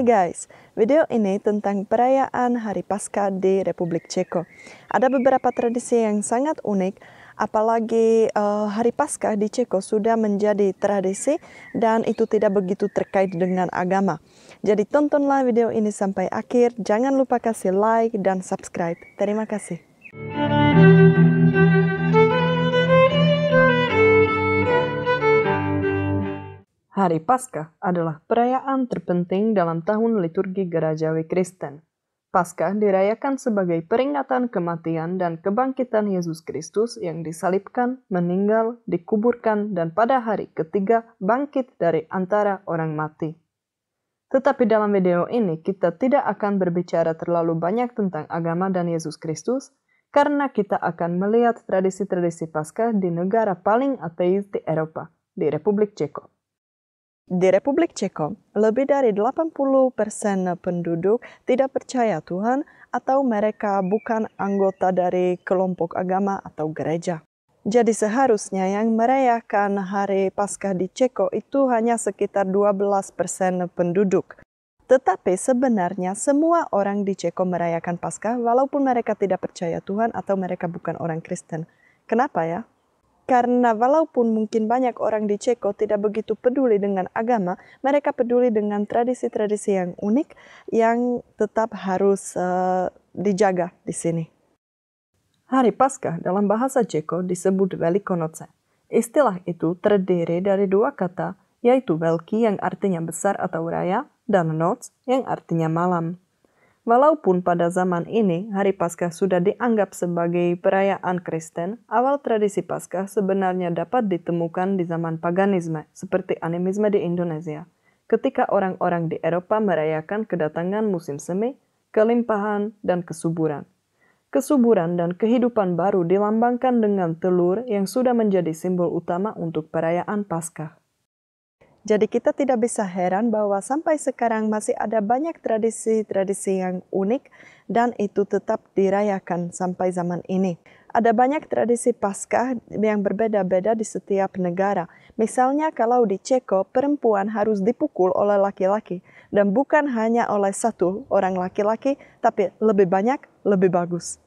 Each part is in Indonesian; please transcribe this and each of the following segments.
Hai guys, video ini tentang perayaan Hari Paskah di Republik Ceko. Ada beberapa tradisi yang sangat unik, apalagi Hari Paskah di Ceko sudah menjadi tradisi dan itu tidak begitu terkait dengan agama. Jadi tontonlah video ini sampai akhir, jangan lupa kasih like dan subscribe. Terima kasih. Hari Paskah adalah perayaan terpenting dalam tahun liturgi gerejawi Kristen. Paskah dirayakan sebagai peringatan kematian dan kebangkitan Yesus Kristus yang disalibkan, meninggal, dikuburkan, dan pada hari ketiga bangkit dari antara orang mati. Tetapi dalam video ini kita tidak akan berbicara terlalu banyak tentang agama dan Yesus Kristus, karena kita akan melihat tradisi-tradisi Paskah di negara paling ateis di Eropa, di Republik Ceko. Di Republik Ceko, lebih dari 80% penduduk tidak percaya Tuhan atau mereka bukan anggota dari kelompok agama atau gereja. Jadi seharusnya yang merayakan Hari Paskah di Ceko itu hanya sekitar 12% penduduk. Tetapi sebenarnya semua orang di Ceko merayakan Paskah walaupun mereka tidak percaya Tuhan atau mereka bukan orang Kristen. Kenapa ya? Karena walaupun mungkin banyak orang di Ceko tidak begitu peduli dengan agama, mereka peduli dengan tradisi-tradisi yang unik yang tetap harus dijaga di sini. Hari Paskah dalam bahasa Ceko disebut Velikonoce. Istilah itu terdiri dari dua kata, yaitu Velki yang artinya besar atau raya, dan Noc yang artinya malam. Walaupun pada zaman ini Hari Paskah sudah dianggap sebagai perayaan Kristen, awal tradisi Paskah sebenarnya dapat ditemukan di zaman paganisme seperti animisme di Indonesia, ketika orang-orang di Eropa merayakan kedatangan musim semi, kelimpahan, dan kesuburan. Kesuburan dan kehidupan baru dilambangkan dengan telur yang sudah menjadi simbol utama untuk perayaan Paskah. Jadi kita tidak bisa heran bahwa sampai sekarang masih ada banyak tradisi-tradisi yang unik dan itu tetap dirayakan sampai zaman ini. Ada banyak tradisi Paskah yang berbeda-beda di setiap negara. Misalnya kalau di Ceko, perempuan harus dipukul oleh laki-laki. Dan bukan hanya oleh satu orang laki-laki, tapi lebih banyak, lebih bagus.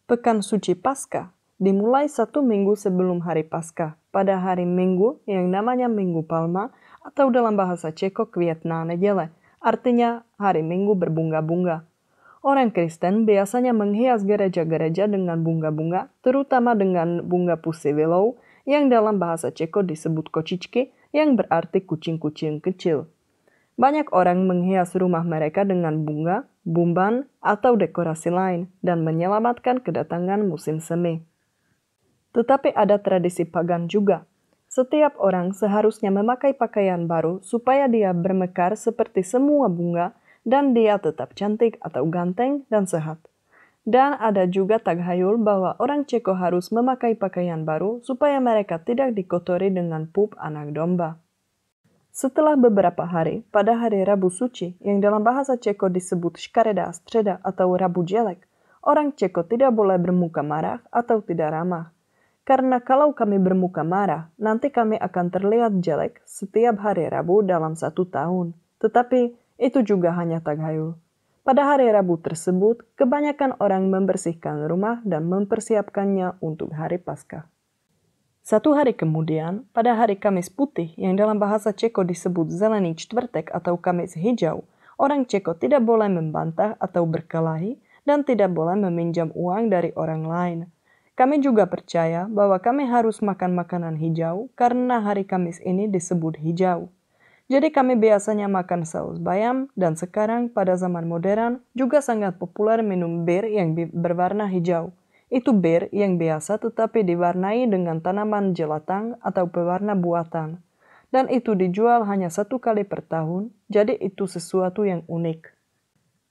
Pekan Suci Paskah dimulai 1 minggu sebelum Hari Paskah, pada hari Minggu yang namanya Minggu Palma atau dalam bahasa Ceko Kvietna Neděle, artinya hari Minggu berbunga-bunga. Orang Kristen biasanya menghias gereja-gereja dengan bunga-bunga, terutama dengan bunga pussy willow yang dalam bahasa Ceko disebut kočičky, yang berarti kucing-kucing kecil. Banyak orang menghias rumah mereka dengan bunga, bumban, atau dekorasi lain dan menyelamatkan kedatangan musim semi. Tetapi ada tradisi pagan juga. Setiap orang seharusnya memakai pakaian baru supaya dia bermekar seperti semua bunga dan dia tetap cantik atau ganteng dan sehat. Dan ada juga taghayul bahwa orang Ceko harus memakai pakaian baru supaya mereka tidak dikotori dengan pup anak domba. Setelah beberapa hari, pada hari Rabu Suci yang dalam bahasa Ceko disebut Škaredá středa atau Rabu Jelek, orang Ceko tidak boleh bermuka marah atau tidak ramah. Karena kalau kami bermuka marah, nanti kami akan terlihat jelek setiap hari Rabu dalam 1 tahun. Tetapi itu juga hanya taghayul. Pada hari Rabu tersebut, kebanyakan orang membersihkan rumah dan mempersiapkannya untuk Hari Paskah. 1 hari kemudian, pada hari Kamis Putih yang dalam bahasa Ceko disebut Zelený čtvrtek atau Kamis Hijau, orang Ceko tidak boleh membantah atau berkelahi dan tidak boleh meminjam uang dari orang lain. Kami juga percaya bahwa kami harus makan makanan hijau karena hari Kamis ini disebut hijau. Jadi kami biasanya makan saus bayam dan sekarang pada zaman modern juga sangat populer minum bir yang berwarna hijau. Itu bir yang biasa tetapi diwarnai dengan tanaman jelatang atau pewarna buatan. Dan itu dijual hanya 1 kali per tahun, jadi itu sesuatu yang unik.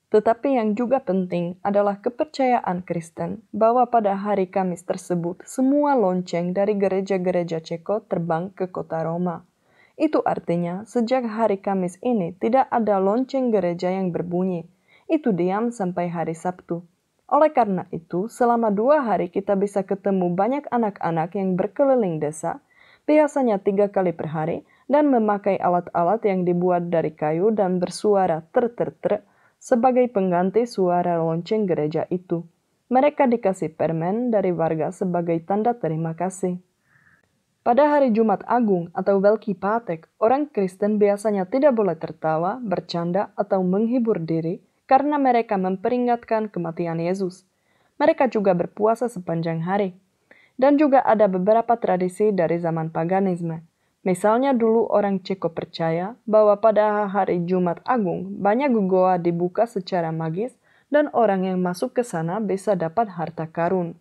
Tetapi yang juga penting adalah kepercayaan Kristen bahwa pada hari Kamis tersebut semua lonceng dari gereja-gereja Ceko terbang ke kota Roma. Itu artinya sejak hari Kamis ini tidak ada lonceng gereja yang berbunyi. Itu diam sampai hari Sabtu. Oleh karena itu, selama 2 hari kita bisa ketemu banyak anak-anak yang berkeliling desa, biasanya 3 kali per hari, dan memakai alat-alat yang dibuat dari kayu dan bersuara ter sebagai pengganti suara lonceng gereja itu. Mereka dikasih permen dari warga sebagai tanda terima kasih. Pada hari Jumat Agung atau Velký pátek, orang Kristen biasanya tidak boleh tertawa, bercanda, atau menghibur diri karena mereka memperingatkan kematian Yesus. Mereka juga berpuasa sepanjang hari. Dan juga ada beberapa tradisi dari zaman paganisme. Misalnya dulu orang Ceko percaya bahwa pada hari Jumat Agung banyak goa dibuka secara magis dan orang yang masuk ke sana bisa dapat harta karun.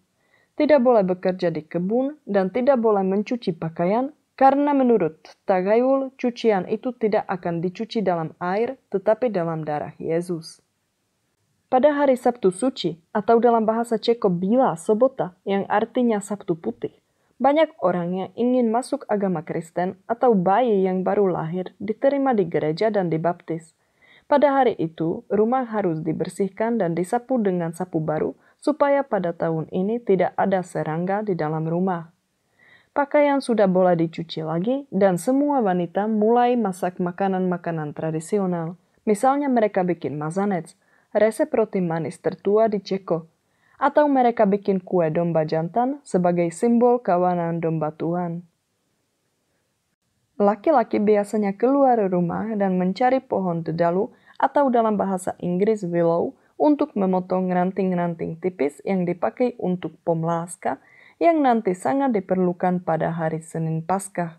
Tidak boleh bekerja di kebun dan tidak boleh mencuci pakaian karena menurut Tagayul cucian itu tidak akan dicuci dalam air tetapi dalam darah Yesus. Pada hari Sabtu Suci atau dalam bahasa Ceko Bila Sobota yang artinya Sabtu Putih, banyak orang yang ingin masuk agama Kristen atau bayi yang baru lahir diterima di gereja dan dibaptis. Pada hari itu, rumah harus dibersihkan dan disapu dengan sapu baru supaya pada tahun ini tidak ada serangga di dalam rumah. Pakaian sudah boleh dicuci lagi dan semua wanita mulai masak makanan-makanan tradisional. Misalnya mereka bikin mazanec, resep roti manis tertua di Ceko, atau mereka bikin kue domba jantan sebagai simbol kawanan domba Tuhan. Laki-laki biasanya keluar rumah dan mencari pohon dedalu atau dalam bahasa Inggris willow untuk memotong ranting-ranting tipis yang dipakai untuk pomlaska yang nanti sangat diperlukan pada hari Senin Paskah.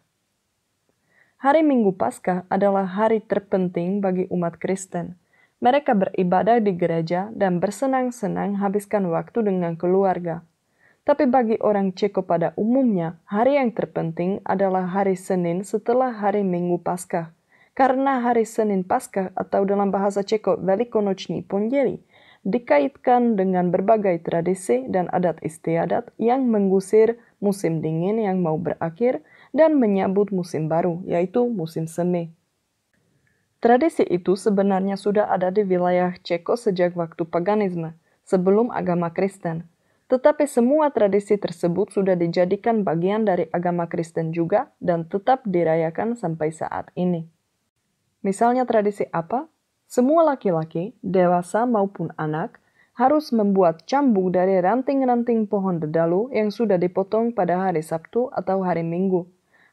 Hari Minggu Paskah adalah hari terpenting bagi umat Kristen. Mereka beribadah di gereja dan bersenang-senang habiskan waktu dengan keluarga. Tapi bagi orang Ceko pada umumnya, hari yang terpenting adalah hari Senin setelah hari Minggu Paskah. Karena hari Senin Paskah atau dalam bahasa Ceko Velikonoční pondělí dikaitkan dengan berbagai tradisi dan adat istiadat yang mengusir musim dingin yang mau berakhir dan menyambut musim baru, yaitu musim semi. Tradisi itu sebenarnya sudah ada di wilayah Ceko sejak waktu paganisme, sebelum agama Kristen. Tetapi semua tradisi tersebut sudah dijadikan bagian dari agama Kristen juga dan tetap dirayakan sampai saat ini. Misalnya tradisi apa? Semua laki-laki, dewasa maupun anak, harus membuat cambuk dari ranting-ranting pohon dedalu yang sudah dipotong pada hari Sabtu atau hari Minggu.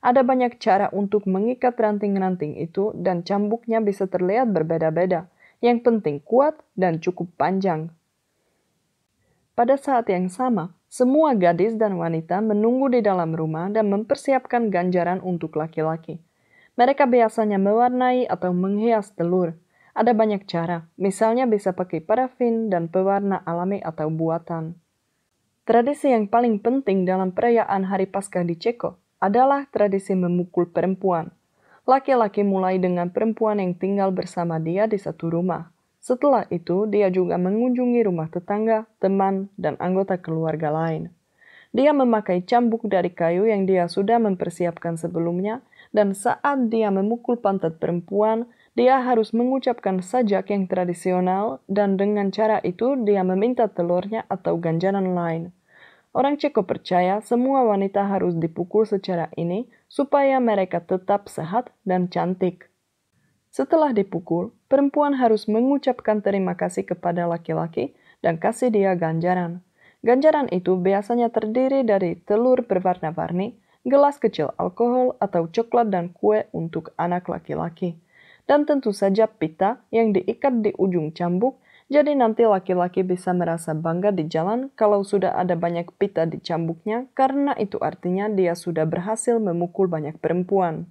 Ada banyak cara untuk mengikat ranting-ranting itu dan cambuknya bisa terlihat berbeda-beda. Yang penting kuat dan cukup panjang. Pada saat yang sama, semua gadis dan wanita menunggu di dalam rumah dan mempersiapkan ganjaran untuk laki-laki. Mereka biasanya mewarnai atau menghias telur. Ada banyak cara, misalnya bisa pakai parafin dan pewarna alami atau buatan. Tradisi yang paling penting dalam perayaan Hari Paskah di Ceko adalah tradisi memukul perempuan. Laki-laki mulai dengan perempuan yang tinggal bersama dia di satu rumah. Setelah itu, dia juga mengunjungi rumah tetangga, teman, dan anggota keluarga lain. Dia memakai cambuk dari kayu yang dia sudah mempersiapkan sebelumnya, dan saat dia memukul pantat perempuan, dia harus mengucapkan sajak yang tradisional dan dengan cara itu dia meminta telurnya atau ganjaran lain. Orang Ceko percaya semua wanita harus dipukul secara ini supaya mereka tetap sehat dan cantik. Setelah dipukul, perempuan harus mengucapkan terima kasih kepada laki-laki dan kasih dia ganjaran. Ganjaran itu biasanya terdiri dari telur berwarna-warni, gelas kecil alkohol atau coklat dan kue untuk anak laki-laki. Dan tentu saja pita yang diikat di ujung cambuk, jadi nanti laki-laki bisa merasa bangga di jalan kalau sudah ada banyak pita di cambuknya karena itu artinya dia sudah berhasil memukul banyak perempuan.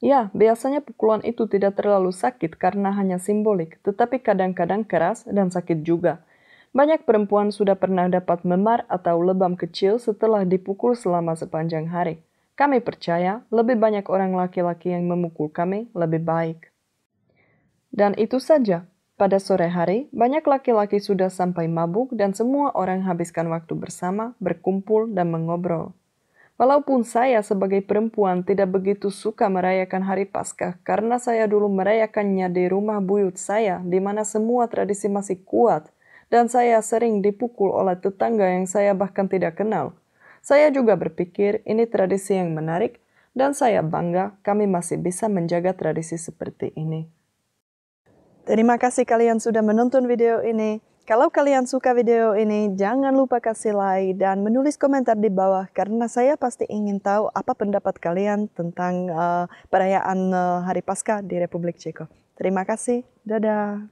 Ya, biasanya pukulan itu tidak terlalu sakit karena hanya simbolik, tetapi kadang-kadang keras dan sakit juga. Banyak perempuan sudah pernah dapat memar atau lebam kecil setelah dipukul selama sepanjang hari. Kami percaya lebih banyak orang laki-laki yang memukul kami lebih baik. Dan itu saja. Pada sore hari, banyak laki-laki sudah sampai mabuk dan semua orang habiskan waktu bersama, berkumpul, dan mengobrol. Walaupun saya sebagai perempuan tidak begitu suka merayakan Hari Paskah karena saya dulu merayakannya di rumah buyut saya di mana semua tradisi masih kuat dan saya sering dipukul oleh tetangga yang saya bahkan tidak kenal. Saya juga berpikir ini tradisi yang menarik, dan saya bangga kami masih bisa menjaga tradisi seperti ini. Terima kasih kalian sudah menonton video ini. Kalau kalian suka video ini, jangan lupa kasih like dan menulis komentar di bawah karena saya pasti ingin tahu apa pendapat kalian tentang perayaan Hari Paskah di Republik Ceko. Terima kasih. Dadah.